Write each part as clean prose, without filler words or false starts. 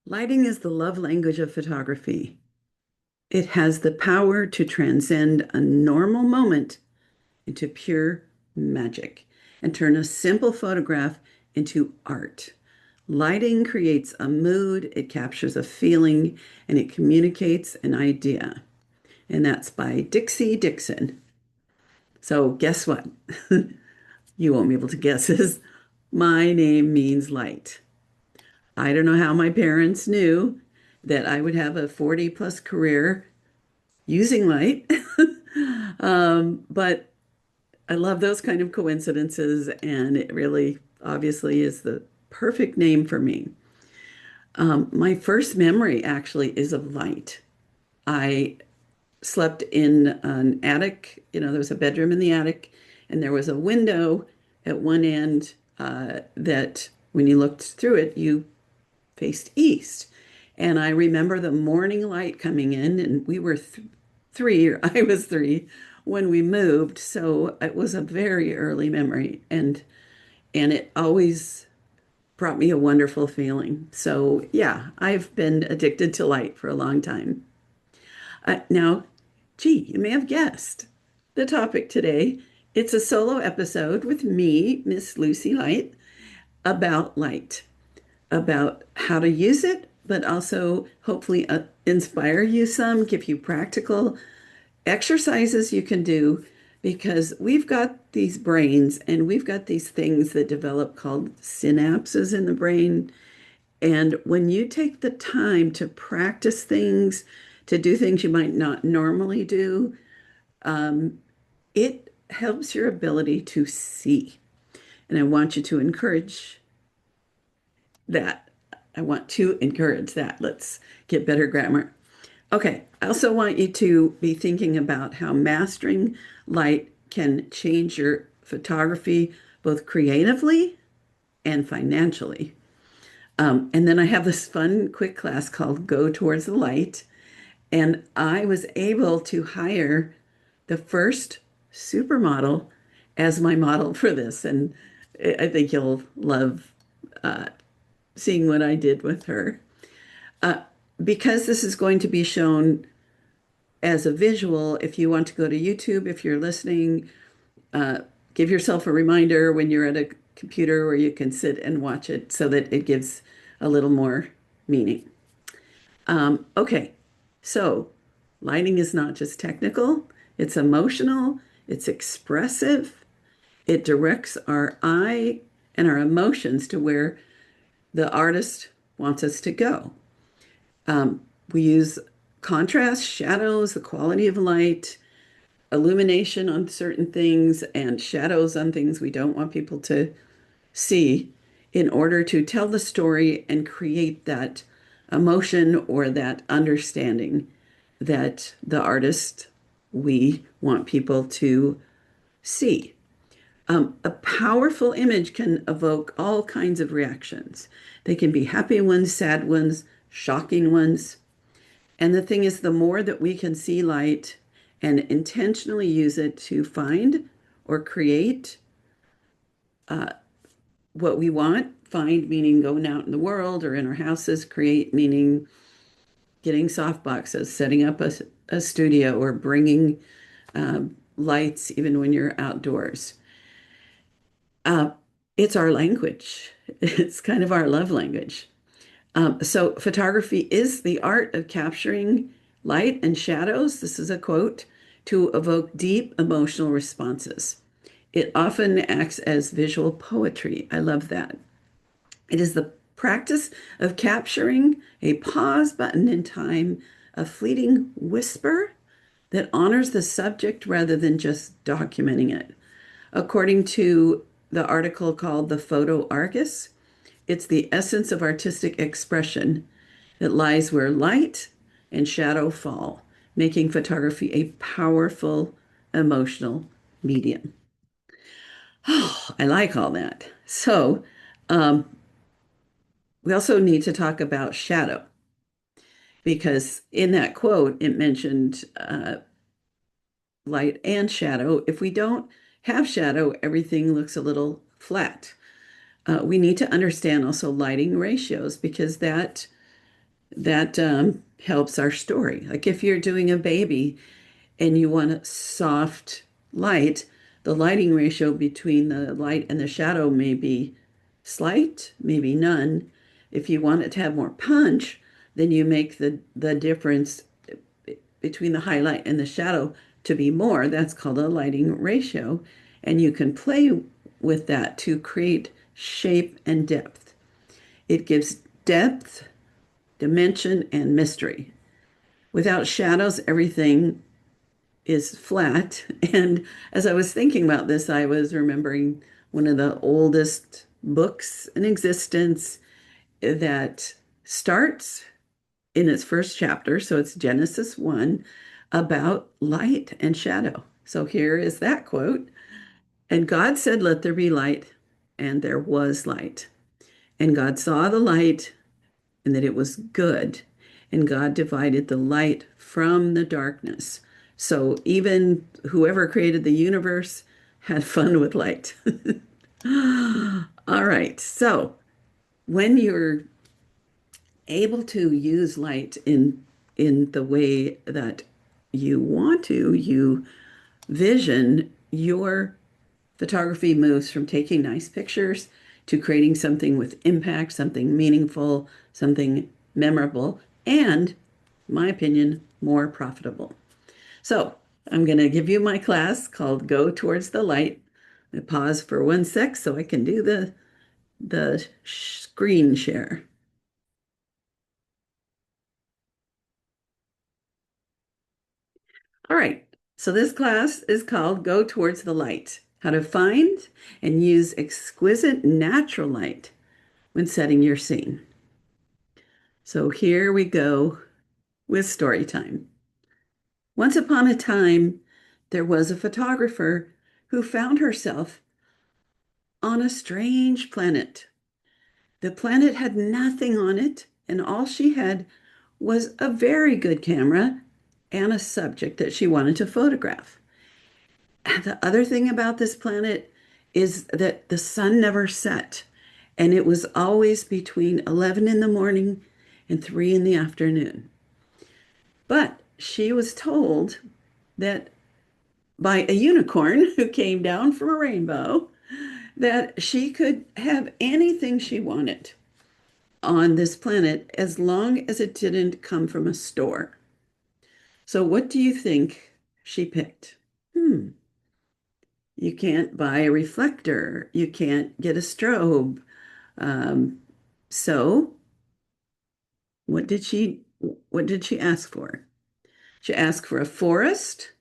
Lighting is the love language of photography. It has the power to transcend a normal moment into pure magic and turn a simple photograph into art. Lighting creates a mood, it captures a feeling, and it communicates an idea. And that's by Dixie Dixon. So, guess what? You won't be able to guess this. My name means light. I don't know how my parents knew that I would have a 40 plus career using light. But I love those kind of coincidences, and it really obviously is the perfect name for me. My first memory actually is of light. I slept in an attic. There was a bedroom in the attic, and there was a window at one end that when you looked through it, you faced east. And I remember the morning light coming in, and we were three, or I was three when we moved. So it was a very early memory, and it always brought me a wonderful feeling. So yeah, I've been addicted to light for a long time. Now, gee, you may have guessed the topic today. It's a solo episode with me, Miss Lucy Light, about light, about how to use it, but also hopefully inspire you some, give you practical exercises you can do because we've got these brains and we've got these things that develop called synapses in the brain. And when you take the time to practice things, to do things you might not normally do, it helps your ability to see. And I want you to encourage that. I want to encourage that. Let's get better grammar. Okay, I also want you to be thinking about how mastering light can change your photography both creatively and financially. And then I have this fun quick class called Go Towards the Light. And I was able to hire the first supermodel as my model for this. And I think you'll love seeing what I did with her. Uh, because this is going to be shown as a visual, if you want to go to YouTube, if you're listening, uh, give yourself a reminder when you're at a computer where you can sit and watch it so that it gives a little more meaning. Okay, so lighting is not just technical, it's emotional, it's expressive, it directs our eye and our emotions to where the artist wants us to go. We use contrast, shadows, the quality of light, illumination on certain things, and shadows on things we don't want people to see in order to tell the story and create that emotion or that understanding that the artist we want people to see. A powerful image can evoke all kinds of reactions. They can be happy ones, sad ones, shocking ones. And the thing is, the more that we can see light and intentionally use it to find or create what we want, find meaning going out in the world or in our houses, create meaning getting soft boxes, setting up a studio, or bringing lights even when you're outdoors. Uh, it's our language. It's kind of our love language. So, photography is the art of capturing light and shadows. This is a quote to evoke deep emotional responses. It often acts as visual poetry. I love that. It is the practice of capturing a pause button in time, a fleeting whisper that honors the subject rather than just documenting it. According to the article called The Photo Argus, it's the essence of artistic expression that lies where light and shadow fall, making photography a powerful emotional medium. Oh, I like all that. So, um, we also need to talk about shadow because in that quote, it mentioned light and shadow. If we don't have shadow, everything looks a little flat. We need to understand also lighting ratios because that that helps our story. Like if you're doing a baby and you want a soft light, the lighting ratio between the light and the shadow may be slight, maybe none. If you want it to have more punch, then you make the difference between the highlight and the shadow to be more. That's called a lighting ratio. And you can play with that to create shape and depth. It gives depth, dimension, and mystery. Without shadows, everything is flat. And as I was thinking about this, I was remembering one of the oldest books in existence that starts in its first chapter. So it's Genesis 1 about light and shadow. So here is that quote. And God said, "Let there be light," and there was light. And God saw the light and that it was good. And God divided the light from the darkness. So even whoever created the universe had fun with light. All right. So when you're able to use light in the way that you want to, you vision your photography moves from taking nice pictures to creating something with impact, something meaningful, something memorable, and, in my opinion, more profitable. So I'm going to give you my class called Go Towards the Light. I pause for 1 sec so I can do the screen share. All right. So this class is called Go Towards the Light, how to find and use exquisite natural light when setting your scene. So here we go with story time. Once upon a time, there was a photographer who found herself on a strange planet. The planet had nothing on it, and all she had was a very good camera and a subject that she wanted to photograph. The other thing about this planet is that the sun never set, and it was always between 11 in the morning and 3 in the afternoon. But she was told that by a unicorn who came down from a rainbow that she could have anything she wanted on this planet as long as it didn't come from a store. So, what do you think she picked? Hmm, you can't buy a reflector, you can't get a strobe. Um, so, what did she what did she ask for? She asked for a forest,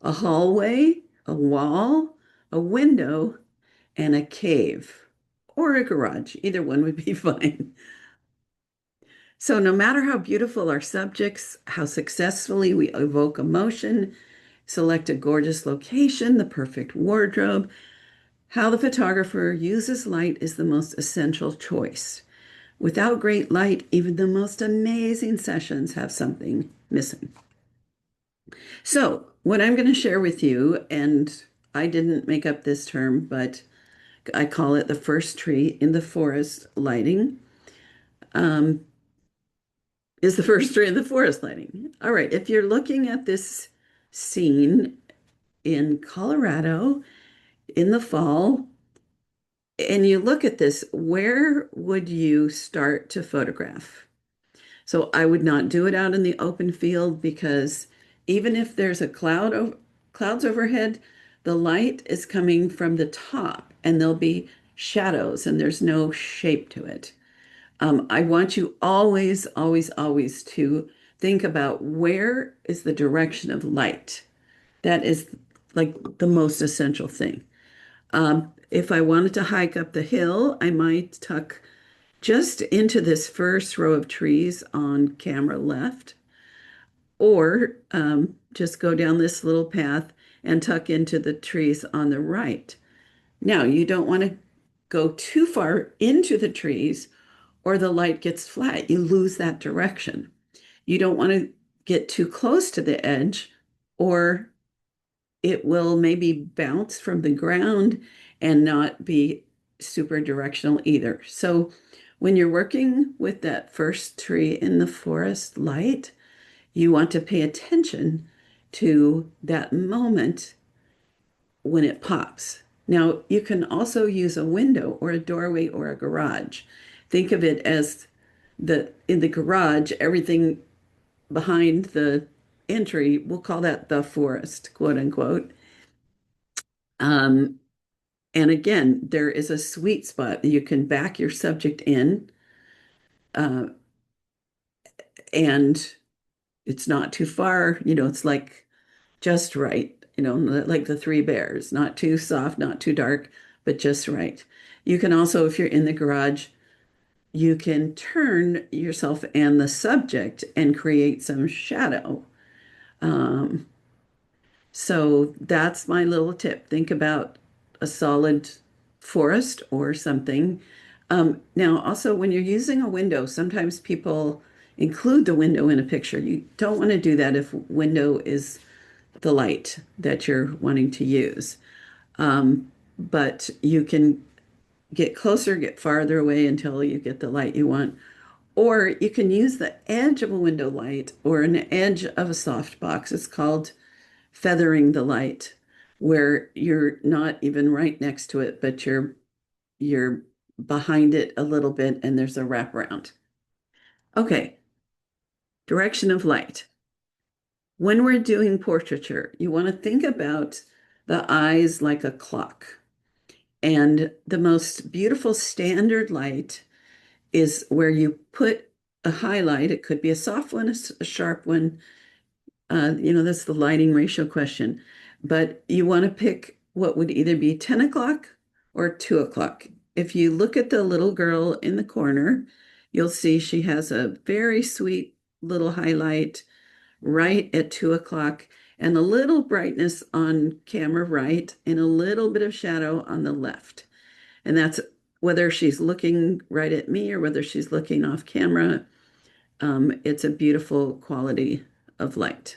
a hallway, a wall, a window, and a cave or a garage. Either one would be fine. So, no matter how beautiful our subjects, how successfully we evoke emotion, select a gorgeous location, the perfect wardrobe, how the photographer uses light is the most essential choice. Without great light, even the most amazing sessions have something missing. So, what I'm going to share with you, and I didn't make up this term, but I call it the first tree in the forest lighting. Um, is the first tree in the forest lighting. All right, if you're looking at this scene in Colorado in the fall, and you look at this, where would you start to photograph? So I would not do it out in the open field because even if there's a clouds overhead, the light is coming from the top and there'll be shadows and there's no shape to it. I want you always, always, always to think about where is the direction of light. That is like the most essential thing. If I wanted to hike up the hill, I might tuck just into this first row of trees on camera left, or just go down this little path and tuck into the trees on the right. Now, you don't want to go too far into the trees or the light gets flat. You lose that direction. You don't want to get too close to the edge or it will maybe bounce from the ground and not be super directional either. So When you're working with that first tree in the forest light, you want to pay attention to that moment when it pops. Now, you can also use a window or a doorway or a garage. Think of it as the in the garage, everything behind the entry, we'll call that the forest, quote unquote. Um, and again, there is a sweet spot that you can back your subject in, uh, and it's not too far. It's like just right, like the three bears, not too soft, not too dark, but just right. You can also, if you're in the garage, you can turn yourself and the subject and create some shadow. Um, so that's my little tip. Think about a solid forest or something. Now, also, when you're using a window, sometimes people include the window in a picture. You don't want to do that if window is the light that you're wanting to use. But you can get closer, get farther away until you get the light you want. Or you can use the edge of a window light or an edge of a soft box. It's called feathering the light, where you're not even right next to it, but you're behind it a little bit and there's a wraparound. Okay, direction of light. When we're doing portraiture, you want to think about the eyes like a clock. And the most beautiful standard light is where you put a highlight. It could be a soft one, a sharp one. That's the lighting ratio question. But you want to pick what would either be 10 o'clock or 2 o'clock. If you look at the little girl in the corner, you'll see she has a very sweet little highlight right at 2 o'clock and a little brightness on camera right and a little bit of shadow on the left. And that's whether she's looking right at me or whether she's looking off camera. It's a beautiful quality of light.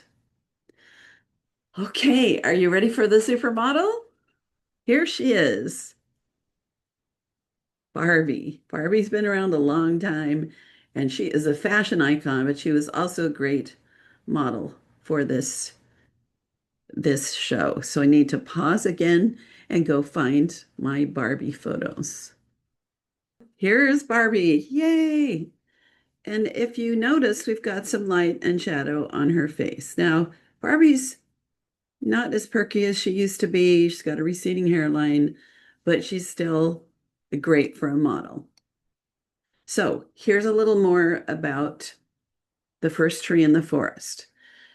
Okay, are you ready for the supermodel? Here she is, Barbie. Barbie's been around a long time and she is a fashion icon, but she was also a great model for this show. So I need to pause again and go find my Barbie photos. Here's Barbie. Yay! And if you notice, we've got some light and shadow on her face. Now, Barbie's not as perky as she used to be. She's got a receding hairline, but she's still great for a model. So here's a little more about the first tree in the forest.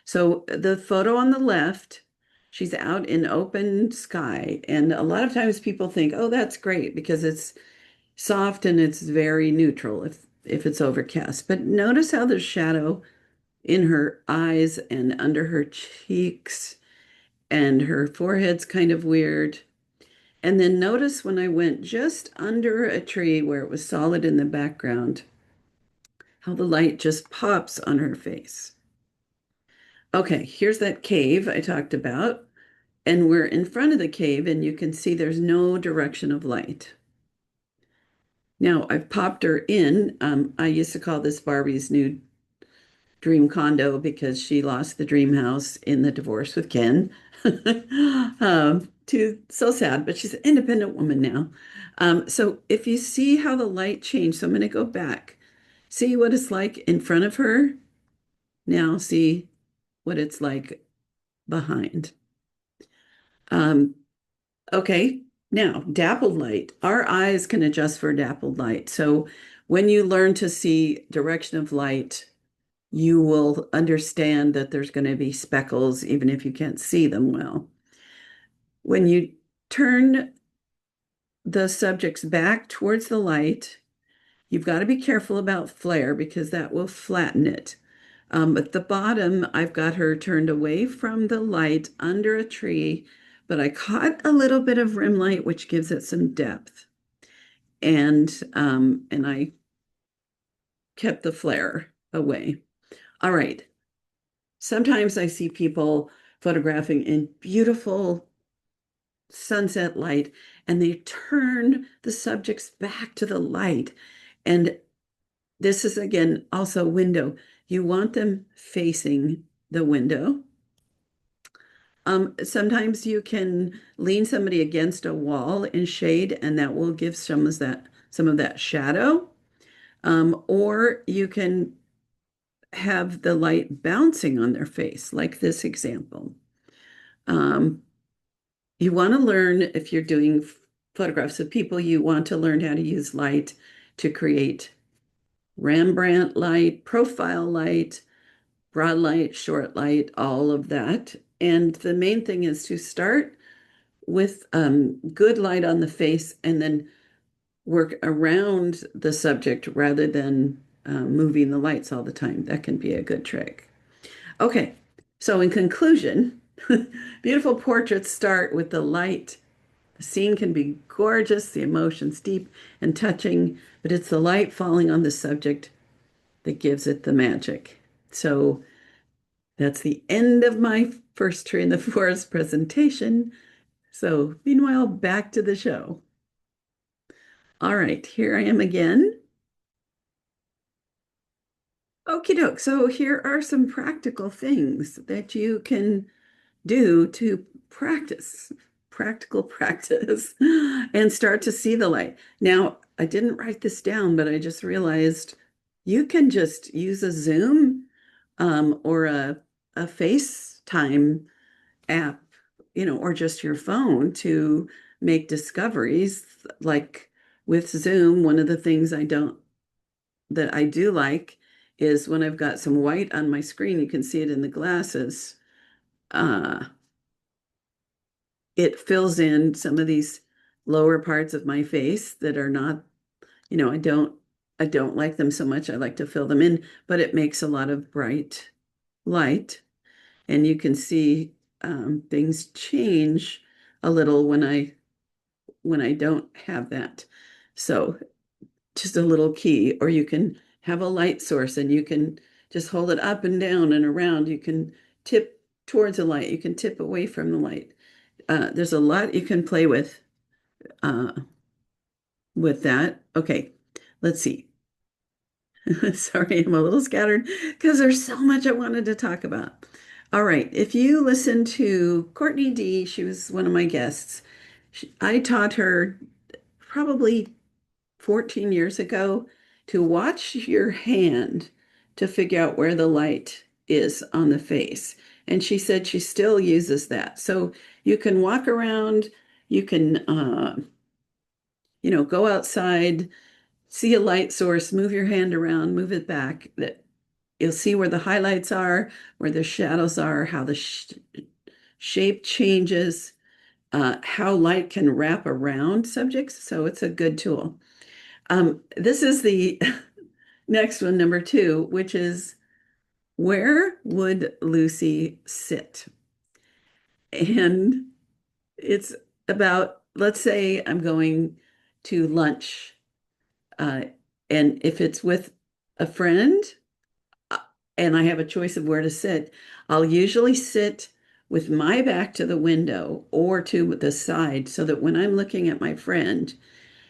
So the photo on the left, she's out in open sky. And a lot of times people think, oh, that's great because it's soft and it's very neutral if it's overcast. But notice how there's shadow in her eyes and under her cheeks, and her forehead's kind of weird. And then notice when I went just under a tree where it was solid in the background, how the light just pops on her face. Okay, here's that cave I talked about. And we're in front of the cave, and you can see there's no direction of light. Now, I've popped her in. I used to call this Barbie's new dream condo because she lost the dream house in the divorce with Ken. So sad, but she's an independent woman now. So if you see how the light changed, so I'm going to go back. See what it's like in front of her. Now see what it's like behind. Um, okay, now dappled light. Our eyes can adjust for dappled light. So when you learn to see direction of light, you will understand that there's going to be speckles even if you can't see them well. When you turn the subjects back towards the light, you've got to be careful about flare because that will flatten it. At the bottom, I've got her turned away from the light under a tree, but I caught a little bit of rim light, which gives it some depth. And I kept the flare away. All right. Sometimes I see people photographing in beautiful sunset light and they turn the subjects back to the light And this is again also window. You want them facing the window. Sometimes you can lean somebody against a wall in shade, and that will give some of that shadow. Or you can have the light bouncing on their face, like this example. Um, you want to learn if you're doing photographs of people, you want to learn how to use light to create Rembrandt light, profile light, broad light, short light, all of that. And the main thing is to start with good light on the face and then work around the subject rather than moving the lights all the time. That can be a good trick. Okay, so in conclusion, beautiful portraits start with the light. The scene can be gorgeous, the emotions deep and touching, but it's the light falling on the subject that gives it the magic. So that's the end of my first tree in the forest presentation. So, meanwhile, back to the show. All right, here I am again. Okie doke. So, here are some practical things that you can do to practice, practical practice, and start to see the light. Now, I didn't write this down, but I just realized you can just use a Zoom or a FaceTime app, or just your phone to make discoveries. Like with Zoom, one of the things that I do like is when I've got some white on my screen, you can see it in the glasses. Uh, it fills in some of these lower parts of my face that are not, I don't like them so much. I like to fill them in, but it makes a lot of bright light, and you can see things change a little when I don't have that. So just a little key, or you can have a light source and you can just hold it up and down and around. You can tip towards the light. You can tip away from the light. There's a lot you can play uh, with that. Okay, let's see. Sorry, I'm a little scattered because there's so much I wanted to talk about. All right, if you listen to Courtney D, she was one of my guests. I taught her probably 14 years ago to watch your hand to figure out where the light is on the face. And she said she still uses that. So you can walk around, you can, go outside, see a light source, move your hand around, move it back. That you'll see where the highlights are, where the shadows are, how the shape changes, how light can wrap around subjects. So it's a good tool. This is the next one, number two, which is where would Lucy sit? And it's about, let's say I'm going to lunch, uh, and if it's with a friend, uh, and I have a choice of where to sit, I'll usually sit with my back to the window or to the side so that when I'm looking at my friend,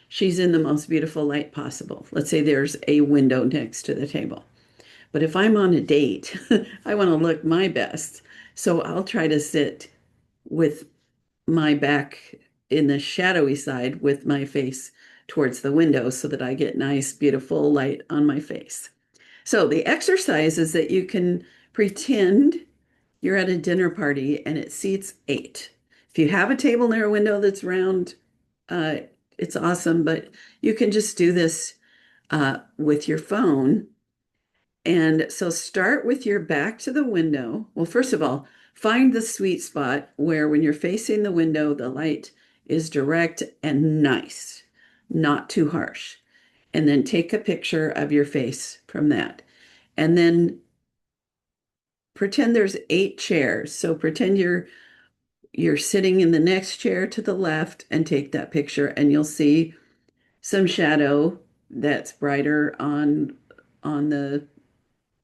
she's in the most beautiful light possible. Let's say there's a window next to the table. But if I'm on a date, I want to look my best. So I'll try to sit with my back in the shadowy side with my face towards the window so that I get nice, beautiful light on my face. So the exercise is that you can pretend you're at a dinner party and it seats eight. If you have a table near a window that's round, uh, it's awesome, but you can just do this with your phone. And so start with your back to the window. Well, first of all, find the sweet spot where when you're facing the window, the light is direct and nice, not too harsh. And then take a picture of your face from that. And then pretend there's eight chairs. So pretend you're sitting in the next chair to the left and take that picture and you'll see some shadow that's brighter on the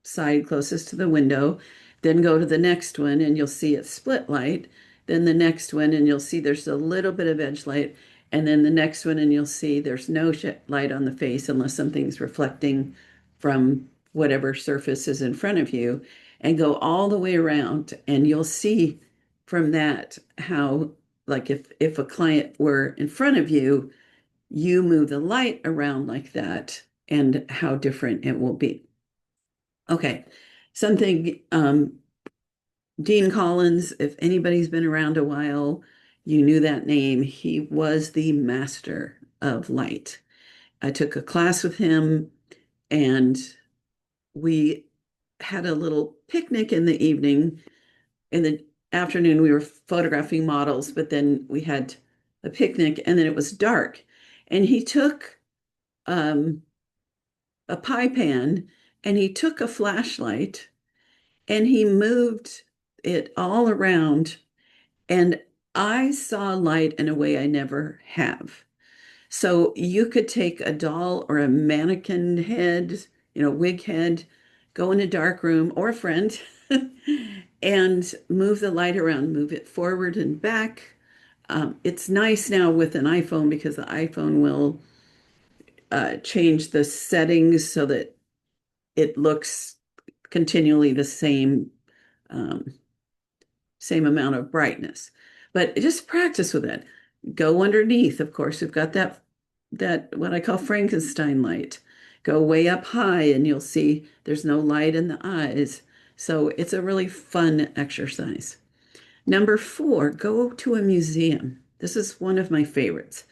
side closest to the window. Then go to the next one and you'll see it's split light. Then the next one and you'll see there's a little bit of edge light. And then the next one, and you'll see there's no light on the face unless something's reflecting from whatever surface is in front of you, and go all the way around. And you'll see from that how, like, if a client were in front of you, you move the light around like that, and how different it will be. Okay. Something Dean Collins, if anybody's been around a while, you knew that name. He was the master of light. I took a class with him, and we had a little picnic in the evening. In the afternoon, we were photographing models, but then we had a picnic, and then it was dark. And he took um, a pie pan, and he took a flashlight, and he moved it all around. And I saw light in a way I never have. So you could take a doll or a mannequin head, wig head, go in a dark room or a friend and move the light around, move it forward and back. It's nice now with an iPhone because the iPhone will change the settings so that it looks continually the um, same amount of brightness. But just practice with it. Go underneath. Of course, we've got that what I call Frankenstein light. Go way up high and you'll see there's no light in the eyes. So it's a really fun exercise. Number 4, go to a museum. This is one of my favorites.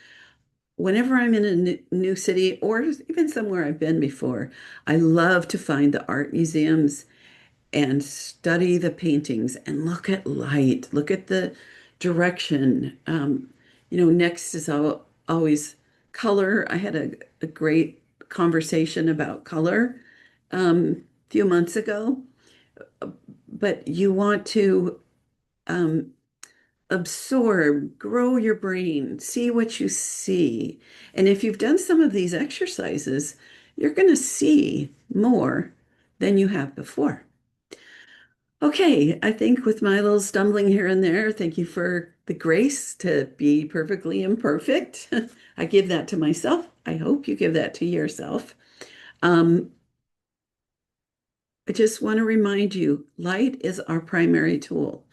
Whenever I'm in a new city or even somewhere I've been before, I love to find the art museums and study the paintings and look at light, look at the direction. Next is always color. I had a great conversation about color a few months ago, but you want to um, absorb, grow your brain, see what you see. And if you've done some of these exercises, you're going to see more than you have before. Okay, I think with my little stumbling here and there, thank you for the grace to be perfectly imperfect. I give that to myself. I hope you give that to yourself. Um, I just want to remind you, light is our primary tool.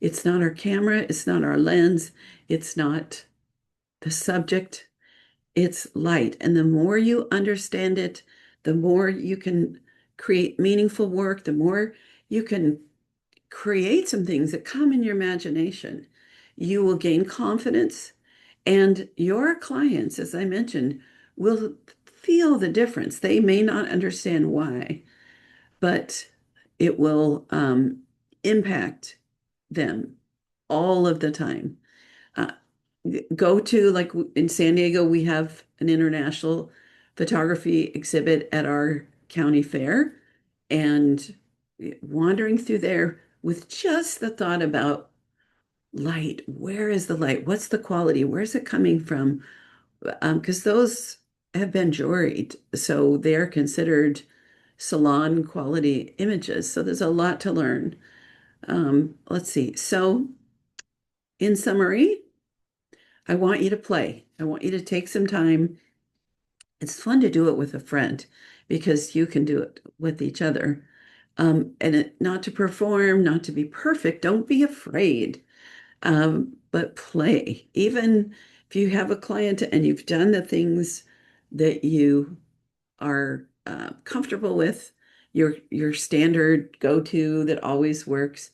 It's not our camera, it's not our lens, it's not the subject, it's light. And the more you understand it, the more you can create meaningful work, the more you can create some things that come in your imagination. You will gain confidence, and your clients, as I mentioned, will feel the difference. They may not understand why, but it will impact them all of the time. Uh, Go to, like in San Diego, we have an international photography exhibit at our county fair, and wandering through there with just the thought about light. Where is the light? What's the quality? Where's it coming from? Because those have been juried, so they're considered salon quality images. So there's a lot to learn. Let's see. So, in summary, I want you to play. I want you to take some time. It's fun to do it with a friend because you can do it with each other. Not to perform, not to be perfect. Don't be afraid, but play. Even if you have a client and you've done the things that you are comfortable with, your standard go-to that always works,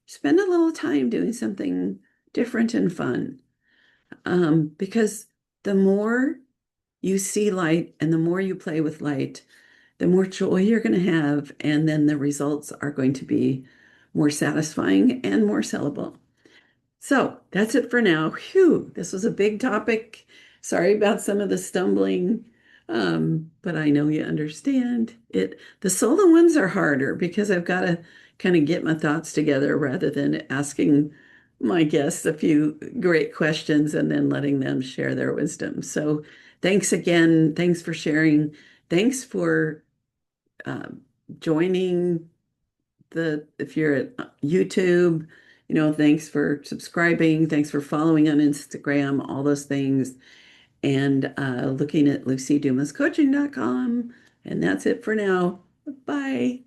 spend a little time doing something different and fun. Because the more you see light and the more you play with light, the more joy you're going to have, and then the results are going to be more satisfying and more sellable. So that's it for now. Phew, this was a big topic. Sorry about some of the stumbling, but I know you understand it. The solo ones are harder because I've got to kind of get my thoughts together rather than asking my guests a few great questions and then letting them share their wisdom. So thanks again. Thanks for sharing. Thanks for uh, joining if you're at YouTube, Thanks for subscribing. Thanks for following on Instagram, all those things, and looking at LuciDumasCoaching.com. And that's it for now. Bye.